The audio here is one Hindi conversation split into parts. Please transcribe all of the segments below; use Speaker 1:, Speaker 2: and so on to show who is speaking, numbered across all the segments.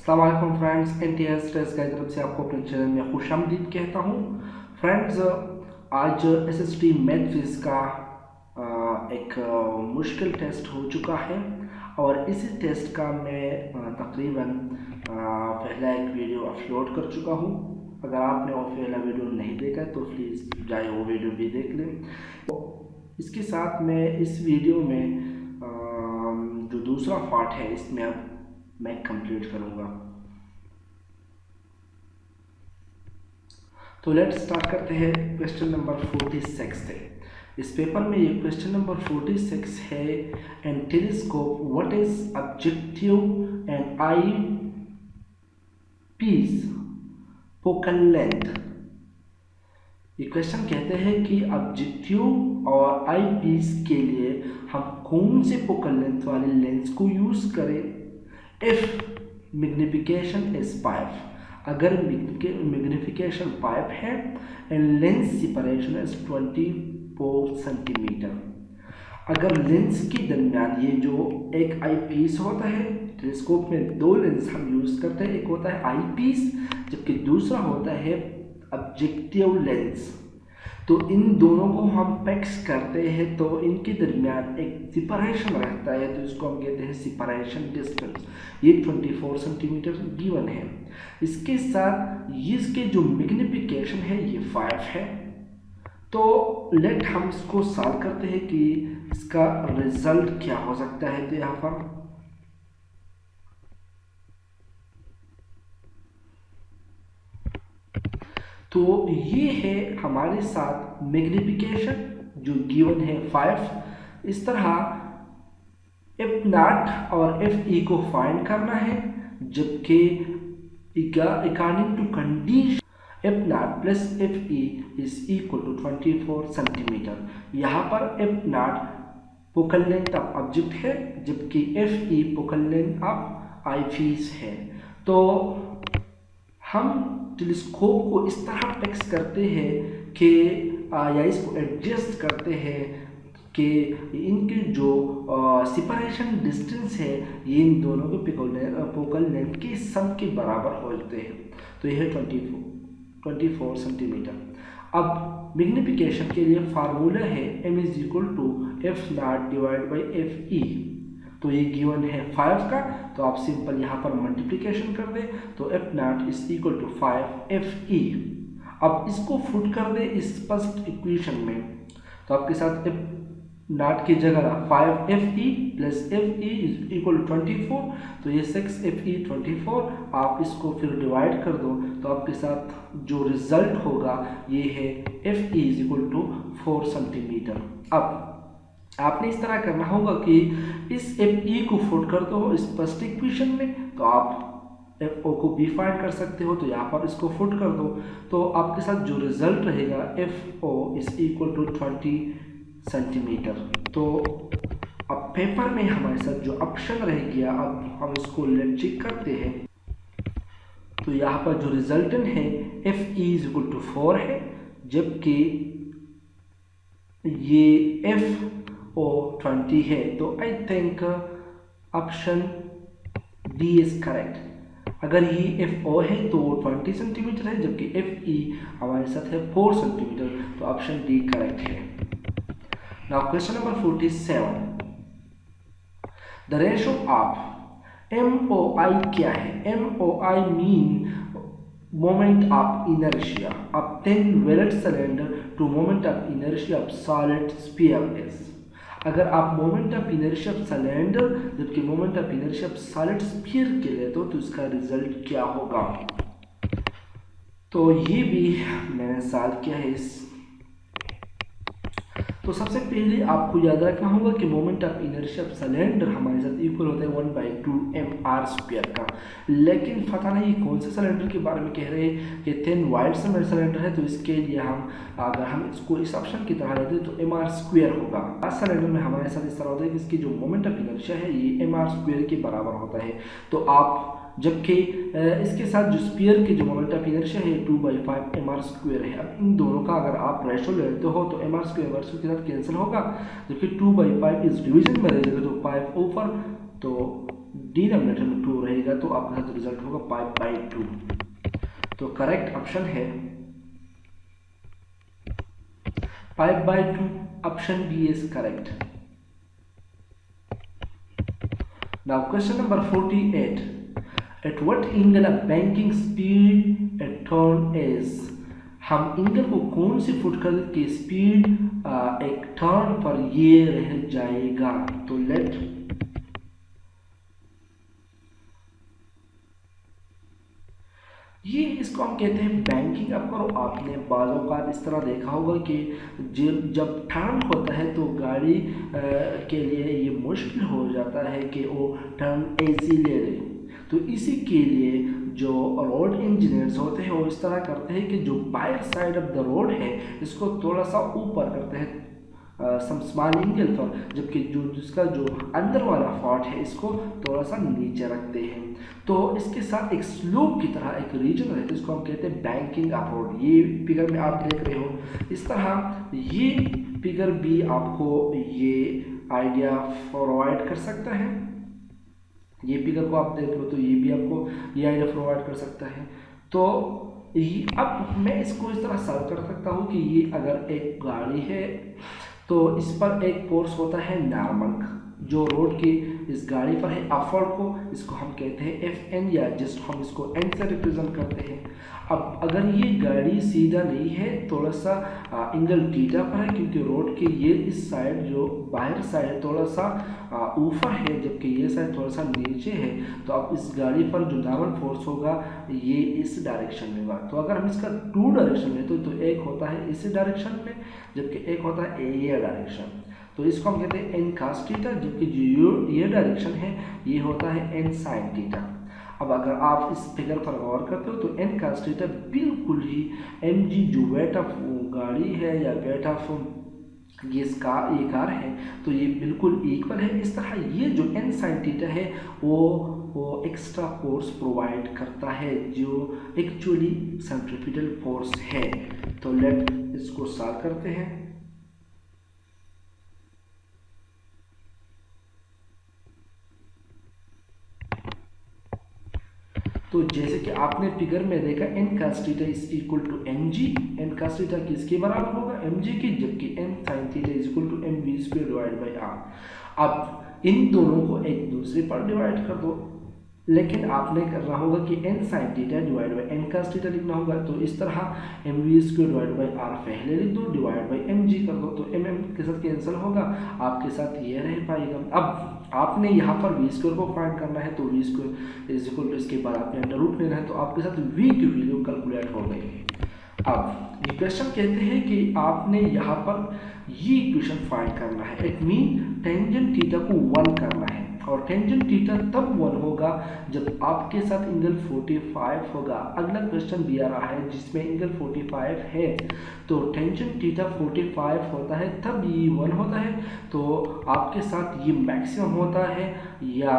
Speaker 1: अस्सलाम वालेकुम फ्रेंड्स, NTS स्ट्रेस की तरफ से आपको अपने चैनल में खुशामदीद कहता हूँ। फ्रेंड्स, आज SST मैथ फिज़ का एक मुश्किल टेस्ट हो चुका है और इसी टेस्ट का मैं तकरीबन पहला एक वीडियो अपलोड कर चुका हूँ। अगर आपने वो पहला वीडियो नहीं देखा तो प्लीज़ जाए वो वीडियो भी देख लें। तो इसके साथ मैं इस वीडियो में जो दूसरा पार्ट है इसमें अब मैं कंप्लीट करूँगा। तो लेट्स स्टार्ट करते हैं क्वेश्चन नंबर 46 से। इस पेपर में ये क्वेश्चन नंबर 46 है, an telescope what is objective and eyepiece focal length. ये क्वेश्चन कहते हैं कि ऑब्जेक्टिव और आई पीस के लिए हम कौन से फोकल लेंथ वाले लेंस को यूज करें। इफ मैग्निफिकेशन इज 5, अगर मैग्निफिकेशन 5 है and lens separation is 24 centimetre. अगर लेंस के दरमियान ये जो एक आई पीस होता है, टेलीस्कोप में दो लेंस हम यूज करते हैं, एक होता है आई पीस जबकि दूसरा होता है ऑब्जेक्टिव लेंस। तो इन दोनों को हम पैक्स करते हैं तो इनके दरमियान एक सेपरेशन रहता है, तो इसको हम कहते हैं सेपरेशन डिस्टेंस। ये 24 सेंटीमीटर गिवन है। इसके साथ इसके जो मैग्निफिकेशन है ये 5 है। तो लेट हम इसको सॉल्व करते हैं कि इसका रिजल्ट क्या हो सकता है। तो यहाँ पर तो ये है हमारे साथ मैग्निफिकेशन जो गिवन है 5। इस तरह F0 और FE को फाइंड करना है, जबकि according to condition F0 plus FE is equal to 24 centimetre. यहाँ पर F0 focal length of object है जबकि FE focal length of eyepiece है। तो हम टेलीस्कोप को इस तरह फिक्स करते हैं कि या इसको एडजस्ट करते हैं कि इनके जो सेपरेशन डिस्टेंस है ये इन दोनों के फोकल लेंथ के सम के बराबर होते हैं। तो यह है 24 सेंटीमीटर। अब मैग्निफिकेशन के लिए फार्मूला है m is equal to F0 divide by FE। तो ये गिवन है 5 का, तो आप सिंपल यहाँ पर मल्टीप्लिकेशन कर दें तो F0 is equal to 5 FE। अब इसको पुट कर दें इस फर्स्ट इक्वेशन में, तो आपके साथ F0 की जगह 5 FE plus FE is equal to 24, तो ये 6 FE 24। आप इसको फिर डिवाइड कर दो तो आपके साथ जो रिजल्ट होगा ये है FE is equal to 4 centimetre. अब आपने इस तरह करना होगा कि इस FE को पुट कर दो इस फर्स्ट इक्वेशन में, तो आप FO को भी फाइंड कर सकते हो। तो यहाँ पर इसको पुट कर दो तो आपके साथ जो रिजल्ट रहेगा FO is equal to 20 centimetre. तो अब पेपर में हमारे साथ जो ऑप्शन रह गया, अब हम इसको लेट चेक करते हैं। तो यहाँ पर जो रिजल्टेंट है FE इज इक्वल टू 4 है, जबकि ये FO 20 है। तो I think option D is correct. अगर ये FO है तो 20 सेंटीमीटर है, जबकि FE हमारे साथ है 4 सेंटीमीटर, तो ऑप्शन डी करेक्ट है। Now question number 47, the ratio of MOI क्या है। MOI mean moment of inertia of 10 valid cylinder to moment of inertia of solid sphere is। अगर आप moment of inertia of cylinder जबकि moment of inertia of solid sphere के लिए तो इसका रिजल्ट क्या होगा। तो ये भी मैंने सॉल्व किया है इस। तो सबसे पहले आपको याद रखना होगा कि moment of inertia of cylinder हमारे साथ इक्वल होता है 1/2 mr² का। लेकिन पता नहीं कौन से सिलेंडर के बारे में कह रहे हैं कि 10 वाइड सिलेंडर है, तो इसके लिए हम अगर हम इसको इस ऑप्शन की तरह लेते हैं तो mr² होगा। आज सिलेंडर में हमारे साथ इस तरह होता है कि इसकी जो मोमेंट ऑफ इनर्शिया है ये mr² के बराबर होता है। तो आप जबकि इसके साथ जो स्फीयर की जो मोमेंट ऑफ इनर्शिया है 2/5 mr² है। अब इन दोनों का अगर आप रेशो लेते हो तो mr² के साथ कैंसिल होगा, जबकि 2/5 इस डिवीजन में रहेगा तो 5 ऊपर, तो डिनोमिनेटर में 2 रहेगा तो आपका जो रिजल्ट होगा पाई बाई 2। तो करेक्ट ऑप्शन है pi by 2, option B is correct. Now question number 48. At what angle a banking speed a turn is? हम एंगल को कौन सी फुटकर की स्पीड एक टर्न पर ये रह जाएगा। तो लेट ये इसको हम कहते हैं बैंकिंग अप करो। आपने बाज़ औक़ात इस तरह देखा होगा कि जब टर्न होता है तो गाड़ी के लिए ये मुश्किल हो जाता है कि वो टर्न ऐसी ले ले। तो इसी के लिए जो रोड इंजीनियर्स होते हैं वो इस तरह करते हैं कि जो buyer side of the road है इसको थोड़ा सा ऊपर करते हैं सम स्मॉल एंगल पर, जबकि जो जिसका जो अंदर वाला पार्ट है इसको थोड़ा सा नीचे रखते हैं। तो इसके साथ एक स्लोप की तरह एक रीजन है जिसको हम कहते हैं बैंकिंग अप रोड। ये फिगर में आप देख रहे हो इस तरह, ये फिगर भी आपको ये आइडिया प्रोवाइड कर सकता है। ये फिगर को आप देख लो तो ये भी आपको ये आइडिया प्रोवाइड कर सकता है। तो अब मैं इसको इस तरह सॉल्व कर सकता हूँ कि ये अगर एक गाड़ी है तो इस पर एक फोर्स होता है नॉर्मल जो रोड की इस गाड़ी पर है अपवर्ड को, इसको हम कहते हैं एफ एन, या जस्ट हम इसको एन से रिप्रेजेंट करते हैं। अब अगर ये गाड़ी सीधा नहीं है थोड़ा सा एंगल थीटा पर है, क्योंकि रोड के ये इस साइड जो बाहर साइड थोड़ा सा ऊपर है जबकि ये साइड थोड़ा सा नीचे है। तो अब इस गाड़ी पर जो नॉर्मल फोर्स होगा ये इस डायरेक्शन में होगा। तो अगर हम इसका 2 डायरेक्शन में तो एक होता है इस डायरेक्शन में जबकि एक होता है ये डायरेक्शन। तो इसको हम कहते हैं एन कास थीटा, जबकि जो ये डायरेक्शन है ये होता है एन साइन थीटा। अब अगर आप इस फिगर पर गौर करते हो तो एन कास थीटा बिल्कुल ही एम जी जो वेट ऑफ गाड़ी है या वेट ऑफ ये कार है तो ये बिल्कुल इक्वल है। इस तरह ये जो एन साइन थीटा है वो एक्स्ट्रा फोर्स प्रोवाइड करता है जो एक्चुअली सेंट्रीपिटल फोर्स है। तो लेट इसको सॉल्व करते हैं। तो जैसे कि आपने फिगर में देखा N cos theta is equal to M G, N cos theta किसके बराबर होगा एम जी की, जबकि N sine theta is equal to M V square divide by R. अब इन दोनों को एक दूसरे पर डिवाइड कर दो, लेकिन आपने करना होगा कि N sine theta divide by N cos theta लिखना होगा। तो इस तरह M V square divide by R पहले लिख दो, डिवाइड बाई एम जी कर दो, तो एम एम के साथ कैंसिल होगा, आपके साथ ये रह पाएगा। अब आपने यहाँ पर वी स्क्वायर को फाइंड करना है तो V square is equal to इसके बाद आपने अंडर रूट लेना है, तो आपके साथ वी की वैल्यू कैलकुलेट हो गई। अब ये क्वेश्चन कहते हैं कि आपने यहाँ पर ये इक्वेशन फाइंड करना है। इट मीन टेंजेंट थीटा को 1 करना है, और टेंजेंट थीटा तब 1 होगा जब आपके साथ एंगल 45 होगा। अगला क्वेश्चन दिया रहा है जिसमें एंगल 45 है, तो टेंजेंट थीटा 45 होता है तब ये 1 होता है। तो आपके साथ ये मैक्सिमम होता है या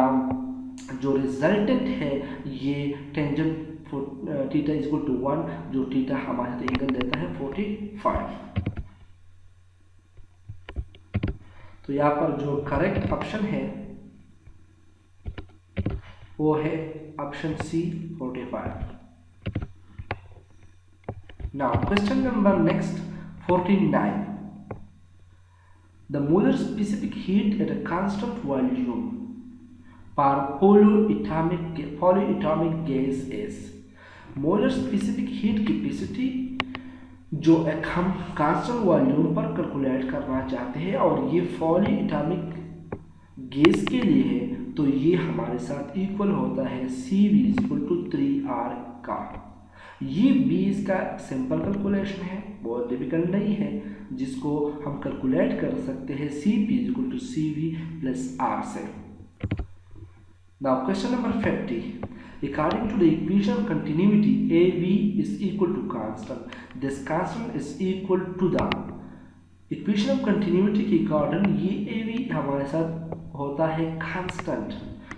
Speaker 1: जो रिजल्टेंट है ये tangent theta is equal to 1, जो थीटा हमारे साथ एंगल देता है 45। तो यहाँ पर जो करेक्ट ऑप्शन है वो है option C 45। Now question number next 49. The molar specific heat at a constant volume per polyatomic gas is molar specific heat capacity जो एक हम कांस्टेंट वॉल्यूम पर कैलकुलेट करना चाहते हैं और ये पॉलीएटॉमिक गैस के लिए है, तो ये हमारे साथ इक्वल होता है CV इक्वल टू 3R का। ये भी इसका सिंपल कैलकुलेशन है, बहुत डिफिकल्ट नहीं है, जिसको हम कैलकुलेट कर सकते हैं CP equal to CV plus R से। Now question number 50. According to the equation of continuity, AV is equal to constant. This constant is equal to the equation of continuity के अकॉर्डिंग ये AV हमारे साथ होता है constant।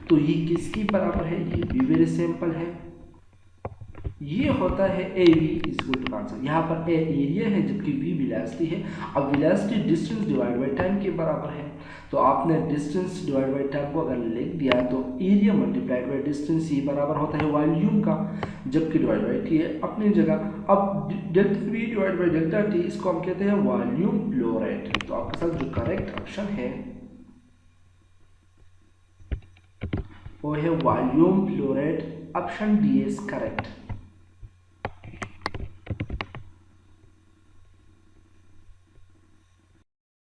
Speaker 1: तो ये किसकी बराबर है, ये भी वेरी सिंपल है, ये होता है AV is equal to constant। यहाँ पर A एरिया है जबकि V वेलोसिटी है। अब velocity distance divide by time के बराबर है, तो आपने डिस्टेंस डिवाइड बाई टाइम को अगर लिख दिया तो एरिया मल्टीप्लाइड बाई डिस्टेंस ये बराबर होता है वॉल्यूम का, जबकि डिवाइड बाई टी है अपनी जगह। अब delta we divide by delta T, इसको हम कहते हैं वॉल्यूम फ्लो रेट। तो आपके साथ जो करेक्ट ऑप्शन है वो है volume flow rate, option D is correct.